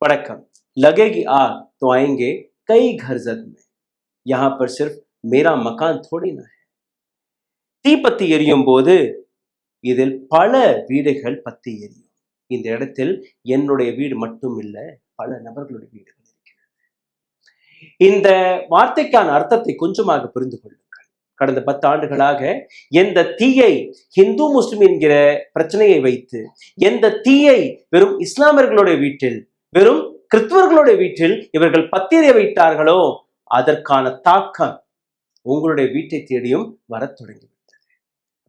वड़क्कम। लगेगी आग तो आएंगे कई घर जद में, यहाँ पर सिर्फ मेरा मकान थोड़ी ना है. தீப்பத்தி எரியும் போது இதில் பல வீடுகள் பத்தி எரியும். இந்த இடத்தில் என்னுடைய வீடு மட்டும் இல்ல, பல நபர்களுடைய வீடுகள் இருக்கிறது. இந்த வார்த்தைக்கான அர்த்தத்தை கொஞ்சமாக புரிந்து கொள்ளுங்கள். கடந்த 10 ஆண்டுகளாக எந்த தீயை ஹிந்து முஸ்லிம் என்கிற பிரச்சனையை வைத்து, எந்த தீயை வெறும் இஸ்லாமியர்களுடைய வீட்டில், வெறும் கிறிஸ்தவர்களுடைய வீட்டில் இவர்கள் பத்திரிய வைத்தார்களோ அதற்கான தாக்கம் உங்களுடைய வீட்டை தேடியும் வர தொடங்கிவிட்டது.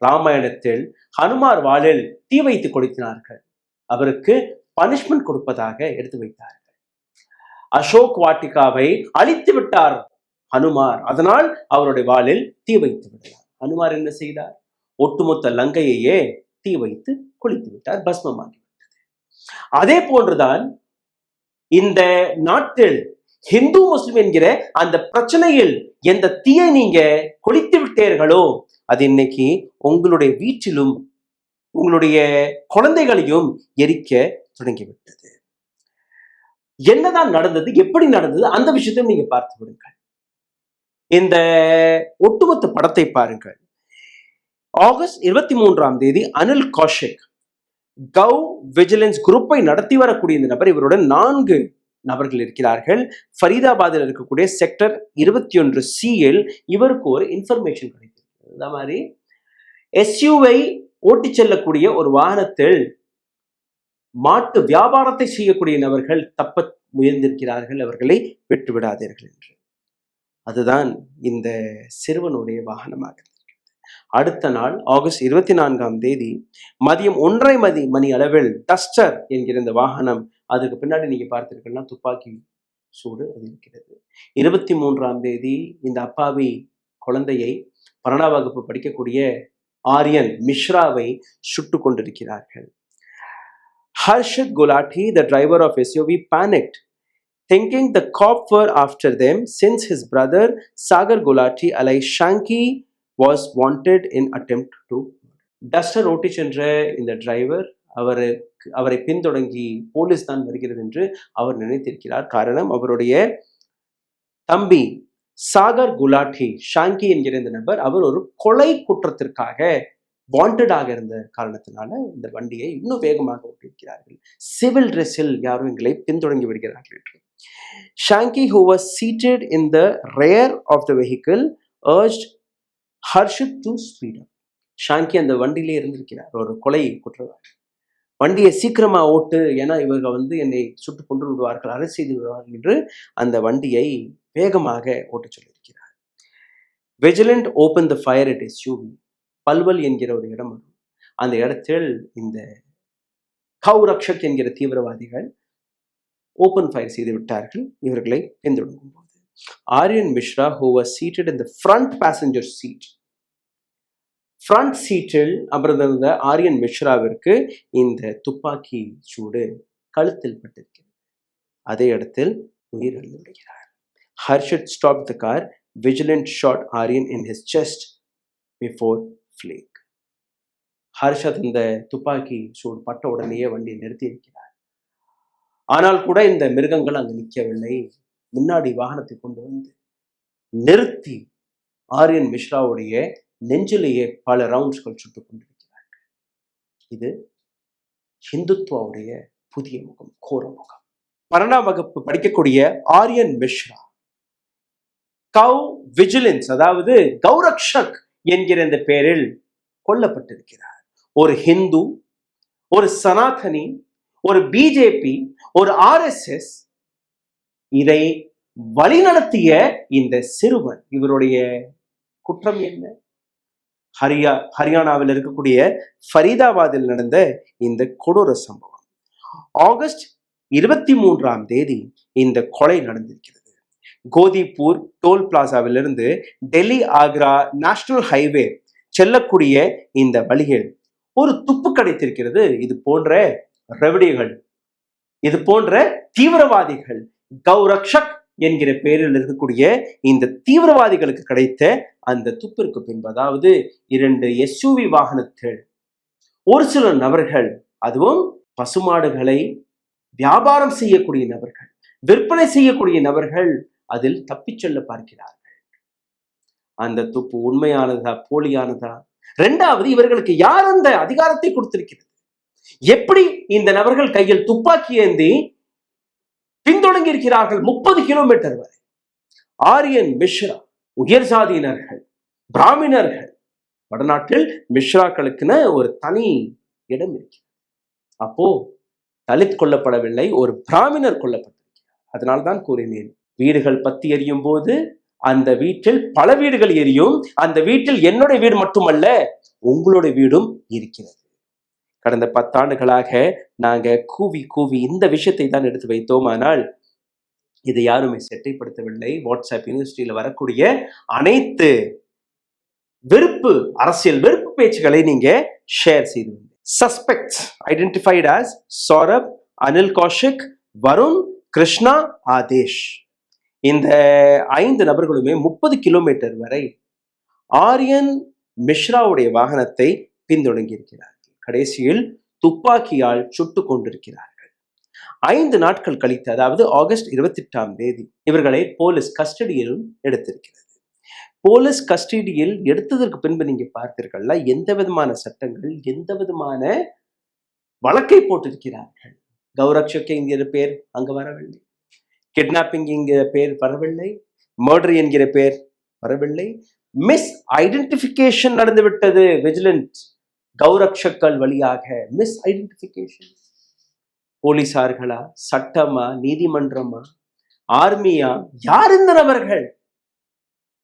ராமாயணத்தில் ஹனுமார் வாளில் தீ வைத்து கொடுத்தினார்கள், அவருக்கு பனிஷ்மெண்ட் கொடுப்பதாக எடுத்து வைத்தார்கள். அசோக் வாட்டிகாவை அழித்து விட்டார் ஹனுமார், அதனால் அவருடைய வாளில் தீ வைத்து விட்டார். ஹனுமார் என்ன செய்தார்? ஒட்டுமொத்த லங்கையையே தீ வைத்து கொளித்து விட்டார், பஸ்மமாகிவிட்டது. அதே போன்றுதான் இந்த நாட்டில் ஹிந்து முஸ்லிம் என்கிற அந்த பிரச்சனையில் எந்த தீயை நீங்க கொளித்து விட்டீர்களோ அது இன்னைக்கு உங்களுடைய வீட்டிலும் உங்களுடைய குழந்தைகளையும் எரிக்க தொடங்கிவிட்டது. என்னதான் நடந்தது, எப்படி நடந்தது, அந்த விஷயத்தையும் நீங்க பார்த்து விடுங்கள். இந்த ஒட்டுமொத்த படத்தை பாருங்கள். ஆகஸ்ட் 23ஆம் தேதி அனில் கௌஷிக் கௌ விஜிலன்ஸ் குரூப்பை நடத்தி வரக்கூடிய இந்த நபர், இவருடன் 4 நபர்கள் இருக்கிறார்கள். ஃபரீதாபாத்தில் இருக்கக்கூடிய செக்டர் 21C இவருக்கு ஒரு இன்ஃபர்மேஷன் கிடைத்தது. இந்த மாதிரி எஸ்யூவை ஓட்டி செல்லக்கூடிய ஒரு வாகனத்தில் மாட்டு வியாபாரத்தை செய்யக்கூடிய நபர்கள் தப்ப முயன்றிருக்கிறார்கள், அவர்களை விட்டுவிடாதீர்கள் என்று. அதுதான் இந்த சிறுவனுடைய வாகனமாக இருக்கிறது. அடுத்த நாள் ஆகஸ்ட் 24ஆம் தேதி மதியம் 1:30 மணி அளவில் டஸ்டர் என்கிற இந்த வாகனம், அதுக்கு பின்னாடி நீங்க பார்த்திருக்கீங்கன்னா துப்பாக்கி சூடு அது இருக்கிறது. 23ஆம் தேதி இந்த அப்பாவி குழந்தையை 12ஆம் வகுப்பு படிக்கக்கூடிய ஆரியன் மிஸ்ராவை சுட்டு கொண்டிருக்கிறார்கள். Harshad Gulati, the driver of SUV, panicked, thinking the cop were after them since his brother Sagar Gulati alias Shanky was wanted in attempt to. Duster ஓட்டி சென்ற இந்த டிரைவர் அவரை பின்தொடங்கி போலீஸ் தான் வருகிறது என்று அவர் நினைத்திருக்கிறார். காரணம், அவருடைய தம்பி சாகர் குலாட்டி, ஷாங்கி என்கிற இந்த நபர், அவர் ஒரு கொலை குற்றத்திற்காக வாண்டடாக இருந்த காரணத்தினால இந்த வண்டியை இன்னும் வேகமாக ஓட்டியிருக்கிறார்கள். சிவில் ட்ரெஸ்ஸில் யாரும் எங்களை பின்தொடங்கி விடுகிறார்கள் என்று. Changi, who was seated in the rear of the vehicle, urged Harshit to speed up. Changi அந்த வண்டியிலே இருந்திருக்கிறார், ஒரு கொலை குற்றவாளி. வண்டியை சீக்கிரமா ஓட்டு, ஏன்னா இவர்கள் என்னை சுட்டு கொண்டு விடுவார்கள், அரசு செய்து விடுவார்கள் என்று அந்த வண்டியை வேகமாக ஓட்ட சொல்லியிருக்கிறார். Vigilant open the fire at SUV. Palwal என்கிற ஒரு இடம் வரும், அந்த இடத்தில் இந்த கௌரக்ஷக் என்கிற தீவிரவாதிகள் ஓபன் ஃபயர் செய்து விட்டார்கள் இவர்களை பின்தொடங்கும் போது. Aryan Mishra, who was seated in the front passenger seat, front சீட்டில் அமர்ந்திருந்த ஆரியன் மிஸ்ராவிற்கு இந்த துப்பாக்கி சூடு கழுத்தில் பட்டிருக்கிறது. அதே இடத்தில் உயிரிழந்து விடுகிறார். Harshad stopped the car. Vigilant shot Aryan in his chest before fleeing. Harshad இந்த துப்பாக்கி சூடு பட்ட உடனேயே வண்டியை நிறுத்தி இருக்கிறார். ஆனால் கூட இந்த மிருகங்கள் அங்கு நிற்கவில்லை. முன்னாடி வாகனத்தை கொண்டு வந்து நிறுத்தி ஆரியன் மிஸ்ராவுடைய நெஞ்சிலேயே பல ரவுண்ட்ஸ்கள் சுட்டுக் கொண்டிருக்கிறார்கள். இது ஹிந்துத்துவாவுடைய புதிய முகம், கோர முகம். 12ஆம் வகுப்பு படிக்கக்கூடிய ஆரியன் மிஸ்ரா கௌ விஜிலன்ஸ், அதாவது கௌரக்ஷக் என்கிற இந்த பெயரில் கொல்லப்பட்டிருக்கிறார். ஒரு ஹிந்து, ஒரு சனாதனி, ஒரு பிஜேபி, ஒரு RSS இதை வழிநடத்திய இந்த சிறுவன், இவருடைய குற்றம் என்ன? ஹரியானாவில் இருக்கக்கூடிய ஃபரீதாபாத்தில் நடந்த இந்த கொடூர சம்பவம். ஆகஸ்ட் 23ஆம் தேதி இந்த கொலை நடந்திருக்கிறது. கோதிப்பூர் டோல் பிளாசாவிலிருந்து டெல்லி ஆக்ரா நேஷனல் ஹைவே செல்லக்கூடிய இந்த வழியில் ஒரு துப்பு கிடைத்திருக்கிறது. இது போன்ற ரவுடிகள், இது போன்ற தீவிரவாதிகள், கௌரக்ஷக் என்கிற பெயரில் இருக்கக்கூடிய இந்த தீவிரவாதிகளுக்கு கிடைத்த அந்த துப்பிற்கு பின்பு, அதாவது 2 SUV வாகனத்தில் ஒரு சில நபர்கள், அதுவும் பசுமாடுகளை வியாபாரம் செய்யக்கூடிய நபர்கள், விற்பனை செய்யக்கூடிய நபர்கள் அதில் தப்பிச் செல்ல பார்க்கிறார்கள். அந்த துப்பு உண்மையானதா போலியானதா? இரண்டாவது, இவர்களுக்கு யார் அந்த அதிகாரத்தை கொடுத்திருக்கிறது? எப்படி இந்த நபர்கள் கையில் துப்பாக்கி ஏந்தி பின்தொடங்கி இருக்கிறார்கள் 30 கிலோமீட்டர் வரை? ஆரியன் மிஸ்ரா, உயர் சாதியினர்கள், பிராமணர்கள். வடநாட்டில் மிஸ்ராக்களுக்குன்னு ஒரு தனி இடம் இருக்கிறது. அப்போ தலித் கொல்லப்படவில்லை, ஒரு பிராமணர் கொல்லப்பட்டிருக்கிறார். அதனால்தான் கூறினேன், வீடுகள் பத்தி எரியும் போது அந்த வீட்டில் பல வீடுகள் எரியும். அந்த வீட்டில் என்னுடைய வீடு மட்டுமல்ல, உங்களுடைய வீடும் இருக்கிறது. கடந்த 10 ஆண்டுகளாக நாங்க கூவி கூவி இந்த விஷயத்தை தான் எடுத்து வைத்தோம். ஆனால் இதை யாருமே செட்டைப்படுத்தவில்லை. வாட்ஸ்அப் யூனிவர்சிட்டியில வரக்கூடிய அனைத்து வெறுப்பு, அரசியல் வெறுப்பு பேச்சுகளை நீங்க ஷேர் செய்து. Suspects identified as Saurabh, Anil Kaushik, Varun, Krishna, Aadesh. இந்த 5 நபர்களுமே 30 கிலோமீட்டர் வரை ஆரியன் மிஸ்ராவுடைய வாகனத்தை பின்தொடங்கி இருக்கிறார்கள். கடைசியில் துப்பாக்கியால் சுட்டு கொண்டிருக்கிறார்கள். 5 நாட்கள் கழித்து, அதாவது ஆகஸ்ட் 28ஆம் தேதி இவர்களை போலீஸ் கஸ்டடியிலும் எடுத்திருக்கிறது. போலீஸ் கஸ்டடியில் எடுத்ததற்கு பின்பு நீங்க பார்த்தீர்கள்ல, எந்த விதமான சட்டங்கள், எந்த விதமான வழக்கை போட்டிருக்கிறார்கள். கௌரக்ஷக் என்கிற பேர் அங்க வரவில்லை, கிட்னாப்பிங் என்கிற பேர் வரவில்லை, மர்டர் என்கிற பேர் வரவில்லை. மிஸ் ஐடென்டிபிகேஷன் நடந்துவிட்டது. விஜிலன்ட் கௌரக்ஷக்கள் வழியாக மிஸ் ஐடென்டிபிகேஷன். போலீசார்களா, சட்டமா, நீதிமன்றமா, ஆர்மியா? யார் இந்த நபர்கள்?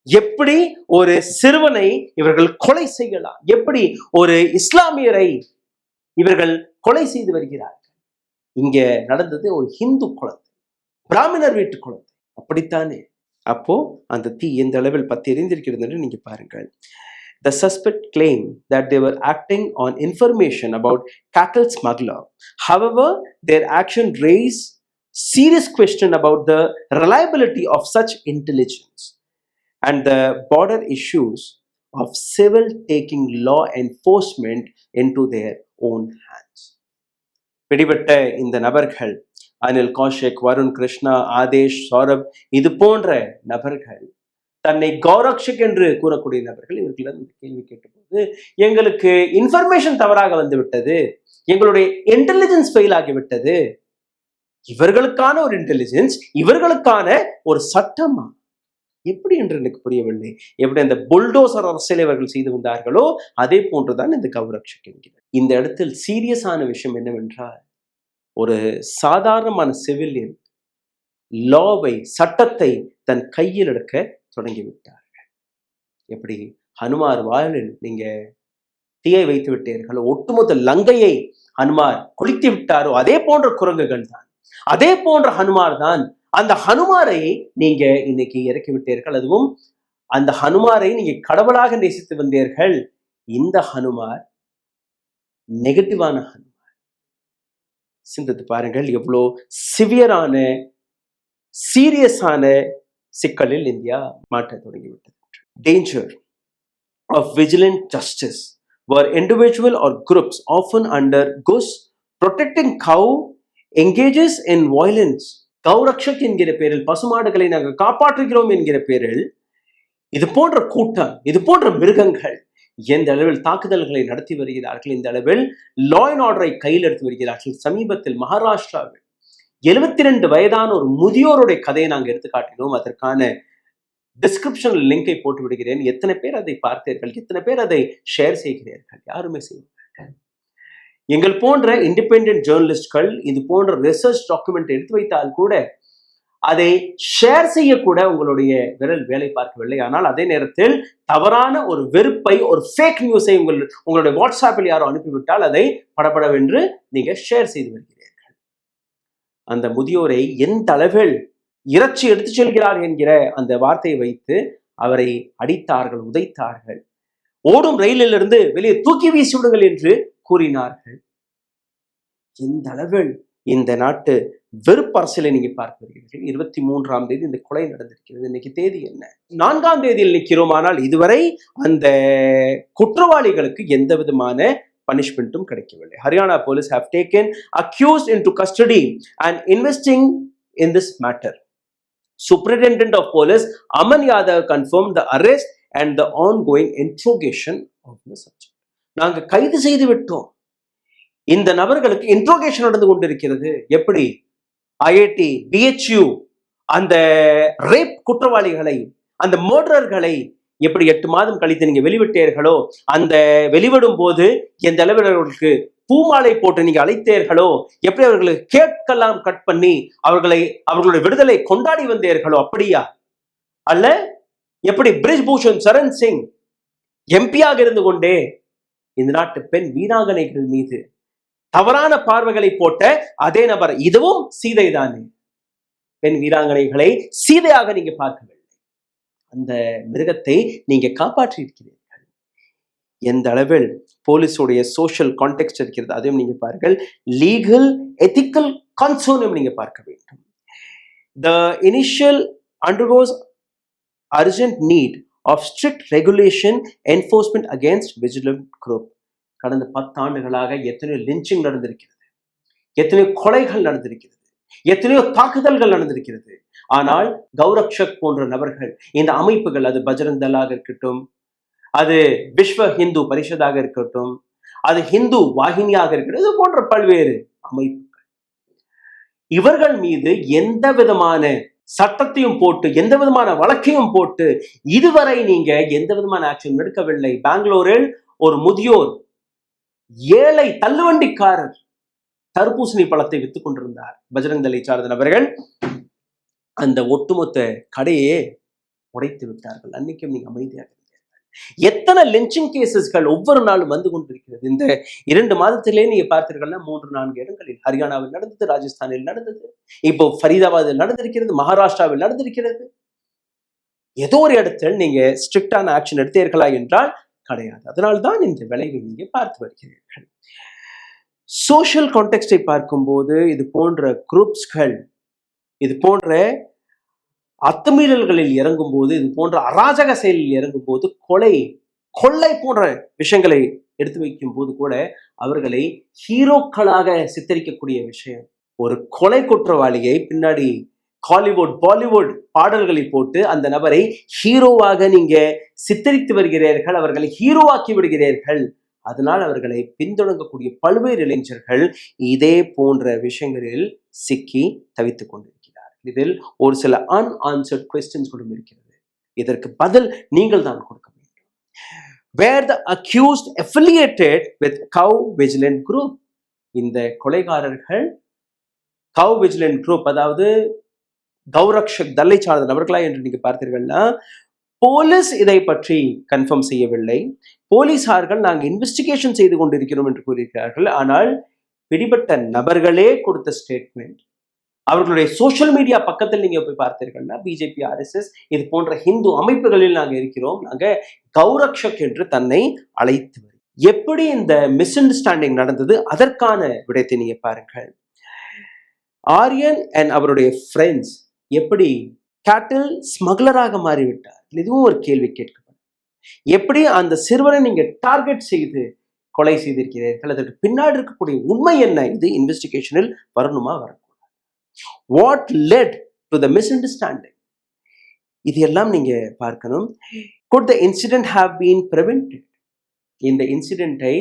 எப்படி ஒரு சிறுவனை இவர்கள் கொலை செய்யலாம்? எப்படி ஒரு இஸ்லாமியரை இவர்கள் கொலை செய்து வருகிறார்கள்? இங்க நடந்தது ஒரு ஹிந்து குழந்தை, பிராமணர் வீட்டு குழந்தை. அப்படித்தானே? அப்போ அந்த தீ எந்த அளவில் பத்தி எரிந்திருக்கிறது என்று நீங்க பாருங்கள். The suspect claimed that they were acting on information about cattle smuggler. However, their action raised serious question about the reliability of such intelligence and the border issues of civil taking law enforcement into their own hands. பிடிபட்ட இந்த நபர்கள் அனில் கௌஷிக், வருண், கிருஷ்ணா, ஆதேஷ், சௌரப், இது போன்ற நபர்கள் தன்னை கௌரக்ஷக் என்று கூறக்கூடிய நபர்கள் இவர்களிடம் இந்த கேள்வி கேட்டபோது, எங்களுக்கு இன்ஃபர்மேஷன் தவறாக வந்து விட்டது, எங்களுடைய இன்டெலிஜென்ஸ் ஃபெயில் ஆகிவிட்டது. இவர்களுக்கான ஒரு இன்டெலிஜென்ஸ், இவர்களுக்கான ஒரு சட்டமா? எப்படி என்று எனக்கு புரியவில்லை. எப்படி அந்த புல்டோசர் அரசியலை இவர்கள் செய்து வந்தார்களோ அதே போன்றுதான் இந்த கௌரக்ஷக் என்கிறார். இந்த இடத்தில் சீரியஸான விஷயம் என்னவென்றால், ஒரு சாதாரணமான சிவிலியன் லாவை, சட்டத்தை தன் கையில் எடுக்க தொடங்கிவிட்டார்கள். எப்படி ஹனுமார் வாளில் நீங்க தீயை வைத்து விட்டீர்கள், ஒட்டுமொத்த லங்கையை ஹனுமார் கொளித்து விட்டாரோ அதே போன்ற குரங்குகள் தான், அதே போன்ற ஹனுமார் தான். அந்த ஹனுமாரை நீங்க இன்னைக்கு இறக்கி விட்டீர்கள். அதுவும் அந்த ஹனுமாரை நீங்க கடவுளாக நேசித்து வந்தீர்கள். இந்த ஹனுமார் நெகட்டிவான ஹனுமார். சிந்தித்து பாருங்கள், எவ்வளோ சிவியரான, சீரியஸான சிக்கலில் இந்தியா மாட்ட தொடங்கிவிட்டது. Danger of vigilant justice where individual or groups often under GUS protecting cow engages in violence. கௌரக்ஷக் என்கிற பேரில், பசுமாடுகளை நாங்கள் காப்பாற்றுகிறோம் என்கிற பேரில் இது போன்ற கூட்டம், இது போன்ற மிருகங்கள் எந்த அளவில் தாக்குதல்களை நடத்தி வருகிறார்கள், இந்த அளவில் லா அண்ட் ஆர்டரை கையில் எடுத்து வருகிறார்கள். சமீபத்தில் மகாராஷ்டிராவில் 72 வயதான ஒரு முதியோருடைய கதையை நாங்கள் எடுத்து காட்டினோம். அதற்கான டிஸ்கிரிப்ஷன் லிங்கை போட்டு விடுகிறேன். எத்தனை பேர் அதை பார்த்தீர்கள்? எத்தனை பேர் அதை ஷேர் செய்கிறீர்கள்? யாருமே செய்வார்கள். எங்கள் போன்ற இண்டிபெண்டன்ட் ஜேர்னலிஸ்ட்கள் இது போன்ற ரிசர்ச் டாக்குமெண்ட் எடுத்து வைத்தால் கூட அதை ஷேர் செய்யக்கூட உங்களுடைய விரல் வேலை பார்க்கவில்லை. ஆனால் அதே நேரத்தில் தவறான ஒரு வெறுப்பை, ஒரு ஃபேக் நியூஸை உங்களுடைய வாட்ஸ்அப்பில் யாரோ அனுப்பிவிட்டால் அதை படபடவென்று நீங்க ஷேர் செய்து வருகிறீர்கள். அந்த முதியோரை எந்த அளவில் இறைச்சி எடுத்து செல்கிறார் என்கிற அந்த வார்த்தையை வைத்து அவரை அடித்தார்கள், உதைத்தார்கள். ஓடும் ரயிலிலிருந்து வெளியே தூக்கி வீசி விடுங்கள் என்று கூறினார்கள். எந்த அளவில் இந்த நாட்டு வெறுப்பு அரசியலை நீங்க பார்த்து வருகிறீர்கள். 23ஆம் தேதி இந்த கொலை நடந்திருக்கிறது. இன்னைக்கு தேதி என்ன? 4ஆம் தேதியில் நிற்கிறோம். ஆனால் இதுவரை அந்த குற்றவாளிகளுக்கு எந்த விதமான பனிஷ்மெண்ட்டும் கிடைக்கவில்லை. Haryana police have taken accused into custody and investing in this matter. Superintendent of Police Aman Yadav confirmed the arrest and the ongoing interrogation of the subject. நாங்க கைது செய்து விட்டோம், இந்த நபர்களுக்கு இன்ட்ரோகேஷன் நடந்து கொண்டிருக்கிறது. எப்படி ஐஐடி பிஹெச்யூ அந்த ரேப் குற்றவாளிகளை, அந்த மர்டரர்களை எப்படி 8 மாதம் கழித்து நீங்க வெளிவிட்டீர்களோ, அந்த வெளிவிடும் போது எந்த அளவில் அவர்களுக்கு பூமாலை போட்டு நீங்க அழைத்தீர்களோ, எப்படி அவர்களுக்கு கேட்கலாம் கட் பண்ணி அவர்களுடைய விடுதலை கொண்டாடி வந்தீர்களோ, அப்படியா? அல்ல எப்படி பிரிஜ்பூஷன் சரண் சிங் எம்பியாக இருந்து கொண்டே இந்த நாட்டு பெண் வீராங்கனைகள் மீது தவறான பார்வைகளை போட்ட அதே நபர், இதுவும் சீதை தானே? பெண் வீராங்கனைகளை சீதையாக நீங்க பார்க்கவில்லை, அந்த மிருகத்தை நீங்க காப்பாற்றி இருக்கிறீர்கள். எந்த அளவில் போலீஸுடைய சோஷியல் கான்டெக்ஸ்ட் இருக்கிறது, அதையும் நீங்க பாருங்கள். லீகல் எத்திக்கல் கன்சர்னும் நீங்க பார்க்க வேண்டும். The initial undergoes urgent need of strict regulation enforcement against vigilant group. கடந்த 10 ஆண்டுகளாக எத்தனையோ லிஞ்சிங் நடந்திருக்கிறது, எத்தனையோ கொலைகள் நடந்திருக்கிறது, எத்தனையோ தாக்குதல்கள் நடந்திருக்கிறது. ஆனால் கௌரக்ஷக் போன்ற நபர்கள், இந்த அமைப்புகள், அது பஜ்ரங் தளாக இருக்கட்டும், அது விஸ்வ ஹிந்து பரிஷதாக இருக்கட்டும், அது ஹிந்து வாகினியாக இருக்கட்டும், இது போன்ற பல்வேறு அமைப்புகள், இவர்கள் மீது எந்த விதமான சட்டத்தையும் போட்டு, எந்த விதமான வழக்கையும் போட்டு இதுவரை நீங்க எந்த விதமான ஆக்ஷன் எடுக்கவில்லை. பெங்களூரில் ஒரு முதியோர் ஏழை தள்ளுவண்டிக்காரர் தர்பூசணி பழத்தை வித்துக் கொண்டிருந்தார். பஜ்ரங் தளை சார்ந்த நபர்கள் அந்த ஒட்டுமொத்த கடையே உடைத்து விட்டார்கள். அன்னைக்கும் நீங்க அமைதியாக இருந்தீர்கள். எத்தனை லிஞ்சிங் கேசஸ்கள் ஒவ்வொரு நாளும் வந்து கொண்டிருக்கிறது. இந்த 2 மாதத்திலே நீங்க பார்த்தீர்கள்னா 3-4 இடங்களில், ஹரியானாவில் நடந்தது, ராஜஸ்தானில் நடந்தது, இப்போ ஃபரீதாபாத்தில் நடந்திருக்கிறது, மகாராஷ்டிராவில் நடந்திருக்கிறது. ஏதோ ஒரு இடத்தில் நீங்க ஸ்ட்ரிக்டான ஆக்ஷன் எடுத்தீர்களா என்றால் கிடையாது. அதனால்தான் இந்த விளைவை நீங்க பார்த்து வருகிறீர்கள். சோஷியல் கான்டெக்ஸ்டை பார்க்கும்போது இது போன்ற குரூப்ஸ்கள், இது போன்ற அத்துமீறல்களில் இறங்கும் போது, இது போன்ற அராஜக செயலில் இறங்கும் போது, கொள்ளை போன்ற விஷயங்களை எடுத்து வைக்கும் போது கூட அவர்களை ஹீரோக்களாக சித்தரிக்கக்கூடிய விஷயம். ஒரு கொலை குற்றவாளியை பின்னாடி ஹாலிவுட் பாலிவுட் பாடல்களை போட்டு அந்த நபரை ஹீரோவாக நீங்க சித்தரித்து வருகிறீர்கள், அவர்களை ஹீரோவாக்கி விடுகிறீர்கள். அதனால் அவர்களை பின்தொடங்கக்கூடிய பல்வேறு இளைஞர்கள் இதே போன்ற விஷயங்களில் சிக்கி தவித்துக் கொண்டிருக்கிறார்கள். இதில் ஒரு சில அன்ஆன்சர்ட் கொஸ்டின்ஸ்களும் இருக்கிறது. இதற்கு பதில் நீங்கள் தான் கொடுக்க வேண்டும். Were the accused affiliated with cow vigilant group? இந்த கொலைகாரர்கள் cow vigilant group, அதாவது கௌரக்ஷக் தளை சார்ந்த நபர்களா என்று நீங்க பார்த்தீர்கள்னா, போலீஸ் இதை பற்றி கன்ஃபார்ம் செய்யவில்லை. போலீசார்கள் நாங்கள் இன்வெஸ்டிகேஷன் செய்து கொண்டிருக்கிறோம் என்று கூறியிருக்கிறார்கள். ஆனால் பிடிபட்ட நபர்களே கொடுத்த ஸ்டேட்மெண்ட், அவர்களுடைய சோஷியல் மீடியா பக்கத்தில் நீங்க போய் பார்த்தீர்கள்னா, பிஜேபி, ஆர்எஸ்எஸ் இது போன்ற ஹிந்து அமைப்புகளில் நாங்கள் இருக்கிறோம், நாங்க கௌரக்ஷக் என்று தன்னை அழைத்து வரும். எப்படி இந்த மிஸ் அண்டர்ஸ்டாண்டிங் நடந்தது, அதற்கான விடயத்தை நீங்க பாருங்கள். ஆரியன் அண்ட் அவருடைய ஃப்ரெண்ட்ஸ் எப்படி கேட்டில் ஸ்மக்லராக மாறிவிட்டார், இதுவும் ஒரு கேள்வி கேட்கப்படும். எப்படி அந்த சிறுவனை நீங்க டார்கெட் செய்து கொலை செய்திருக்கிறீர்கள், அதற்கு பின்னாடி இருக்கக்கூடிய உண்மை என்ன, இது இன்வெஸ்டிகேஷனில் வரணுமா வரக்கூடாது? What led to the miss understanding, இது எல்லாம் நீங்க பார்க்கணும். could the incident have been prevented? இந்த இன்சிடென்ட்டை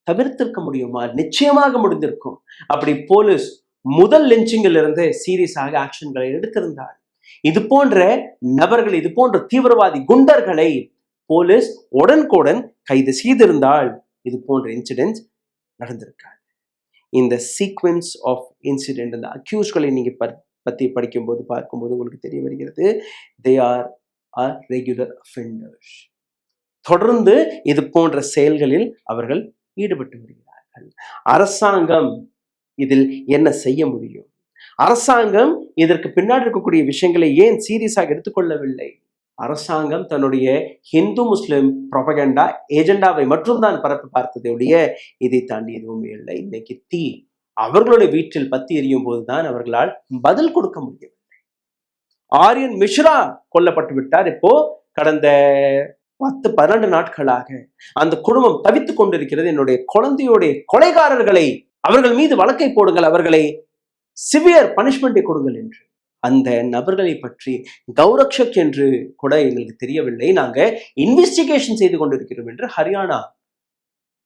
தவிர்த்திருக்க முடியுமா? நிச்சயமாக முடிந்திருக்கும். அப்படி போலீஸ் முதல் லிஞ்சிங்கில் இருந்து சீரியஸாக ஆக்ஷன்களை எடுத்திருந்தால், இது போன்ற நபர்கள், இது போன்ற தீவிரவாதி குண்டர்களை போலீஸ் உடனுக்குடன் கைது செய்திருந்தால் இது போன்ற இன்சிடென்ட்ஸ் நடந்திருக்காது. இந்த சீக்வென்ஸ் ஆஃப் இன்சிடென்ட், அந்த அக்யூஸ்களை நீங்க பத்தி படிக்கும்போது பார்க்கும்போது உங்களுக்கு தெரிய வருகிறது, they are ரெகுலர் அஃபெண்டர்ஸ். தொடர்ந்து இது போன்ற செயல்களில் அவர்கள் ஈடுபட்டு வருகிறார்கள். அரசாங்கம் இதில் என்ன செய்ய முடியும்? அரசாங்கம் இதற்கு பின்னாடி இருக்கக்கூடிய விஷயங்களை ஏன் சீரியஸாக எடுத்துக்கொள்ளவில்லை? அரசாங்கம் தன்னுடைய ஹிந்து முஸ்லிம் ப்ரொபகண்டா ஏஜெண்டாவை மட்டும் தான் பரப்ப பார்த்ததையுடைய இதை தாண்டி எதுவுமே இல்லை. இன்னைக்கு தீ அவர்களுடைய வீட்டில் பத்தி எரியும் போதுதான் அவர்களால் பதில் கொடுக்க முடியவில்லை. ஆரியன் மிஸ்ரா கொல்லப்பட்டு விட்டார். இப்போ கடந்த 10-12 நாட்களாக அந்த குடும்பம் தவித்துக் கொண்டிருக்கிறது. என்னுடைய குழந்தையுடைய கொலைகாரர்களை அவர்கள் மீது வழக்கை போடுங்கள், அவர்களை சிவியர் பனிஷ்மெண்டை கொடுங்கள் என்று. அந்த நபர்களை பற்றி கௌரக்ஷக் என்று கூட எங்களுக்கு தெரியவில்லை, நாங்க இன்வெஸ்டிகேஷன் செய்து கொண்டிருக்கிறோம் என்று ஹரியானா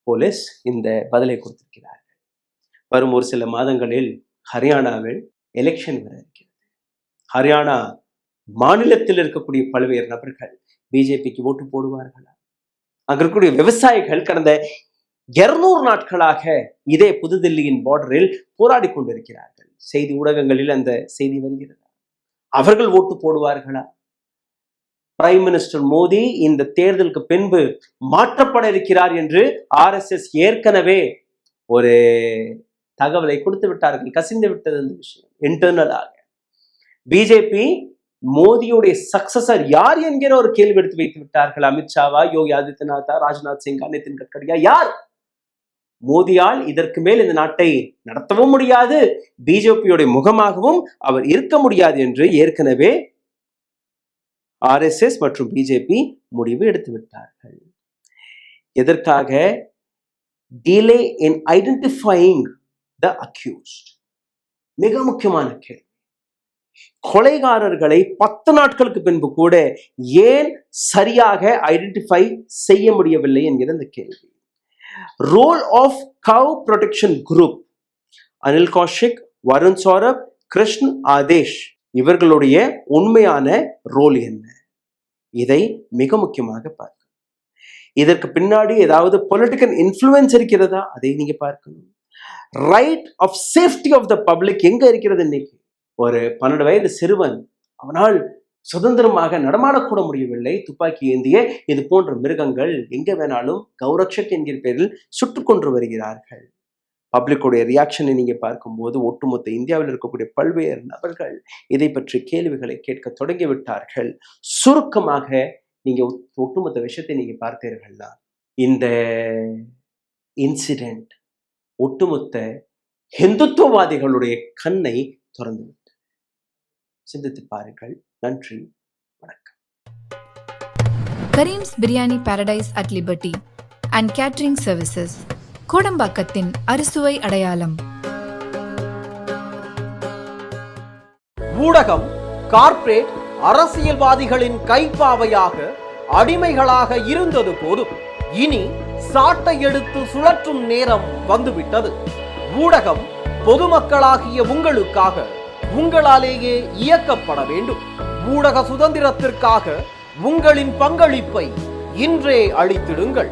போலீஸ் இந்த பதிலை கொடுத்திருக்கிறார்கள். வரும் ஒரு சில மாதங்களில் ஹரியானாவில் எலெக்ஷன் வர இருக்கிறது. ஹரியானா மாநிலத்தில் இருக்கக்கூடிய பல்வேறு நபர்கள் பிஜேபிக்கு ஓட்டு போடுவார்களா? அங்க இருக்கக்கூடிய விவசாயிகள் கடந்த 200 நாட்களாக இதே புதுதில்லியின் பார்டரில் போராடி கொண்டிருக்கிறார்கள். செய்தி ஊடகங்களில் அந்த செய்தி வருகிறது. அவர்கள் ஓட்டு போடுவார்களா? பிரைம் மினிஸ்டர் மோடி இந்த தேர்தலுக்கு பின்பு மாற்றப்பட இருக்கிறார் என்று RSS ஏற்கனவே ஒரு தகவலை கொடுத்து விட்டார்கள். கசிந்து விட்டது அந்த விஷயம் இன்டர்னலாக. பிஜேபி மோடியுடைய சக்சஸர் யார் என்கிற ஒரு கேள்வி எடுத்து வைத்து விட்டார்கள். அமித்ஷாவா, யோகி ஆதித்யநாதா, ராஜ்நாத் சிங்கா, நிதின் கட்கரியா? யார்? மோடியால் இதற்கு மேல் இந்த நாட்டை நடத்தவும் முடியாது, பிஜேபியுடைய முகமாகவும் அவர் இருக்க முடியாது என்று ஏற்கனவே RSS மற்றும் பிஜேபி முடிவு எடுத்து விட்டார்கள். எதற்காக? Delay in identifying the accused. மிக முக்கியமான கேள்வி. கொலைகாரர்களை 10 நாட்களுக்கு பின்பு கூட ஏன் சரியாக ஐடென்டிஃபை செய்ய முடியவில்லை என்கிற இந்த கேள்வி. Role of cow protection group, Anil Kaushik, Varun Saurabh, Krishan Adesh, இவர்களுடைய உண்மையான ரோல் என்ன? இதை மிக முக்கியமாக பார்க்கணும். இதற்கு பின்னாடி ஏதாவது பொலிட்டிக்கல் இன்ஃப்ளூயன்ஸ் இருக்கிறதா? அதை நீங்க பார்க்கணும். Right of safety of the public எங்க இருக்கிறது? இன்னைக்கு ஒரு 12 வயது சிறுவன், அவனால் சுதந்திரமாக நடமாடக்கூட முடியவில்லை. துப்பாக்கி ஏந்திய இது போன்ற மிருகங்கள் எங்க வேணாலும் கௌரக்ஷக் என்கிற பேரில் சுட்டுக் கொன்று வருகிறார்கள். பப்ளிக்குடைய ரியாக்ஷனை நீங்க பார்க்கும்போது ஒட்டுமொத்த இந்தியாவில் இருக்கக்கூடிய பல்வேறு நபர்கள் இதை பற்றி கேள்விகளை கேட்க தொடங்கிவிட்டார்கள். சுருக்கமாக நீங்க ஒட்டுமொத்த விஷயத்தை நீங்க பார்த்தீர்கள்னா, இந்த இன்சிடென்ட் ஒட்டுமொத்த ஹிந்துத்துவவாதிகளுடைய கண்ணை திறந்து சிந்தித்து பாருங்கள். நன்றி, வணக்கம். Karim's biryani paradise at liberty and catering services, கோடம்பாக்கத்தின் அறுசுவை அடையாளம். ஊடகம் கார்ப்பரேட் அரசியல்வாதிகளின் கைப்பாவையாக அடிமைகளாக இருந்தது போதும், இனி சாட்டை எடுத்து சுழற்றும் நேரம் வந்துவிட்டது. ஊடகம் பொதுமக்களாகிய உங்களுக்காக, உங்களாலேயே இயக்கப்பட வேண்டும். ஊடக சுதந்திரத்திற்காக உங்களின் பங்களிப்பை இன்றே அளித்திடுங்கள்.